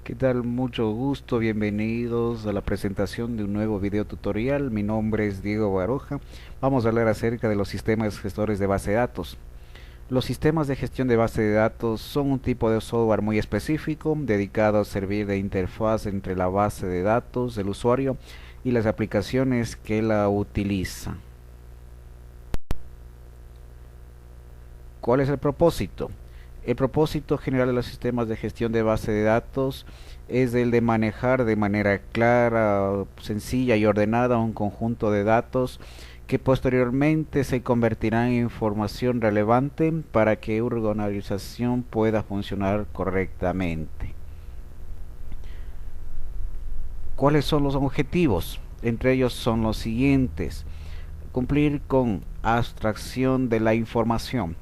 ¿Qué tal? Mucho gusto, bienvenidos a la presentación de un nuevo video tutorial. Mi nombre es Diego Baroja. Vamos a hablar acerca de los sistemas gestores de base de datos. Los sistemas de gestión de base de datos son un tipo de software muy específico dedicado a servir de interfaz entre la base de datos del usuario y las aplicaciones que la utilizan. ¿Cuál es el propósito? El propósito general de los sistemas de gestión de base de datos es el de manejar de manera clara, sencilla y ordenada un conjunto de datos que posteriormente se convertirán en información relevante para que una organización pueda funcionar correctamente. ¿Cuáles son los objetivos? Entre ellos son los siguientes: cumplir con abstracción de la información.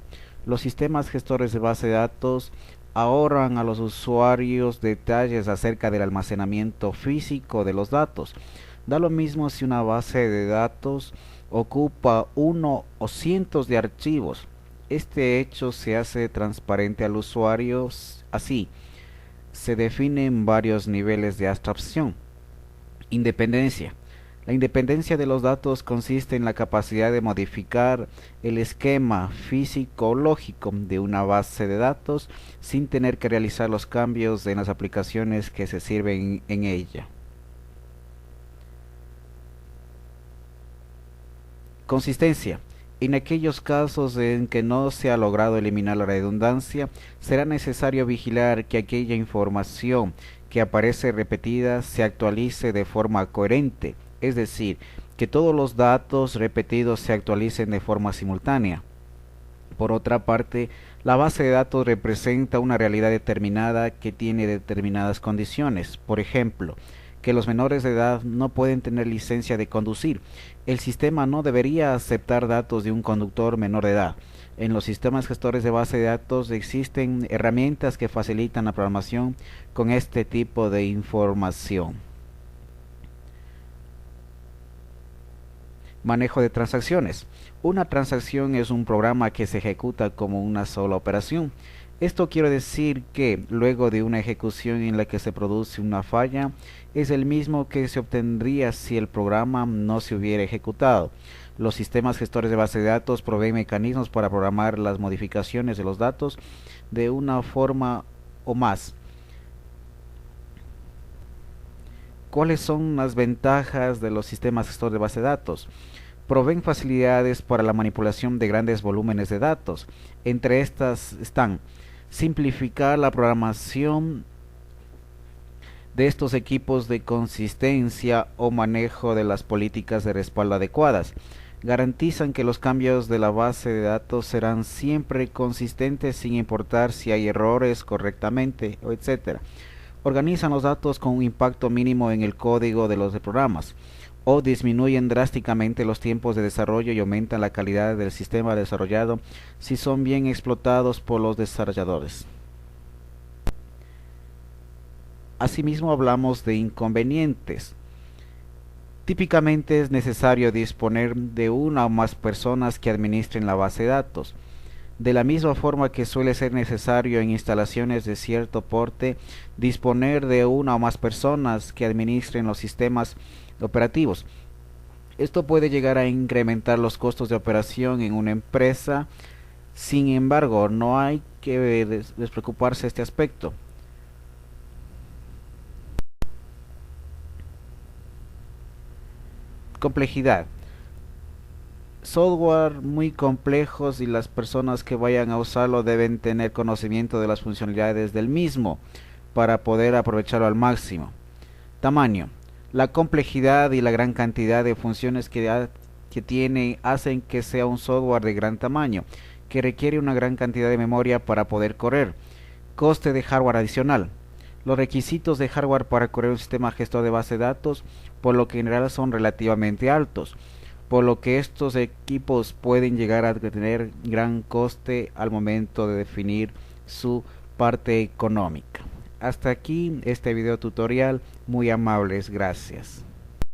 Los sistemas gestores de base de datos ahorran a los usuarios detalles acerca del almacenamiento físico de los datos. Da lo mismo si una base de datos ocupa uno o cientos de archivos. Este hecho se hace transparente al usuario. Así, se definen varios niveles de abstracción. Independencia. La independencia de los datos consiste en la capacidad de modificar el esquema físico-lógico de una base de datos sin tener que realizar los cambios en las aplicaciones que se sirven en ella. Consistencia. En aquellos casos en que no se ha logrado eliminar la redundancia, será necesario vigilar que aquella información que aparece repetida se actualice de forma coherente, es decir, que todos los datos repetidos se actualicen de forma simultánea. Por otra parte, la base de datos representa una realidad determinada que tiene determinadas condiciones. Por ejemplo, que los menores de edad no pueden tener licencia de conducir. El sistema no debería aceptar datos de un conductor menor de edad. En los sistemas gestores de base de datos existen herramientas que facilitan la programación con este tipo de información. Manejo de transacciones. Una transacción es un programa que se ejecuta como una sola operación. Esto quiere decir que, luego de una ejecución en la que se produce una falla, es el mismo que se obtendría si el programa no se hubiera ejecutado. Los sistemas gestores de base de datos proveen mecanismos para programar las modificaciones de los datos de una forma o más. ¿Cuáles son las ventajas de los sistemas gestores de base de datos? Proveen facilidades para la manipulación de grandes volúmenes de datos. Entre estas están: simplificar la programación de estos equipos de consistencia o manejo de las políticas de respaldo adecuadas. Garantizan que los cambios de la base de datos serán siempre consistentes sin importar si hay errores correctamente, etc. Organizan los datos con un impacto mínimo en el código de los programas, o disminuyen drásticamente los tiempos de desarrollo y aumentan la calidad del sistema desarrollado si son bien explotados por los desarrolladores. Asimismo, hablamos de inconvenientes. Típicamente es necesario disponer de una o más personas que administren la base de datos. De la misma forma que suele ser necesario en instalaciones de cierto porte disponer de una o más personas que administren los sistemas operativos. Esto puede llegar a incrementar los costos de operación en una empresa. Sin embargo, no hay que despreocuparse de este aspecto. Complejidad. Software muy complejos y las personas que vayan a usarlo deben tener conocimiento de las funcionalidades del mismo para poder aprovecharlo al máximo. Tamaño. La complejidad y la gran cantidad de funciones que tiene hacen que sea un software de gran tamaño, que requiere una gran cantidad de memoria para poder correr. Coste de hardware adicional. Los requisitos de hardware para correr un sistema gestor de base de datos por lo general son relativamente altos, por lo que estos equipos pueden llegar a tener gran coste al momento de definir su parte económica. Hasta aquí este video tutorial, muy amables, gracias.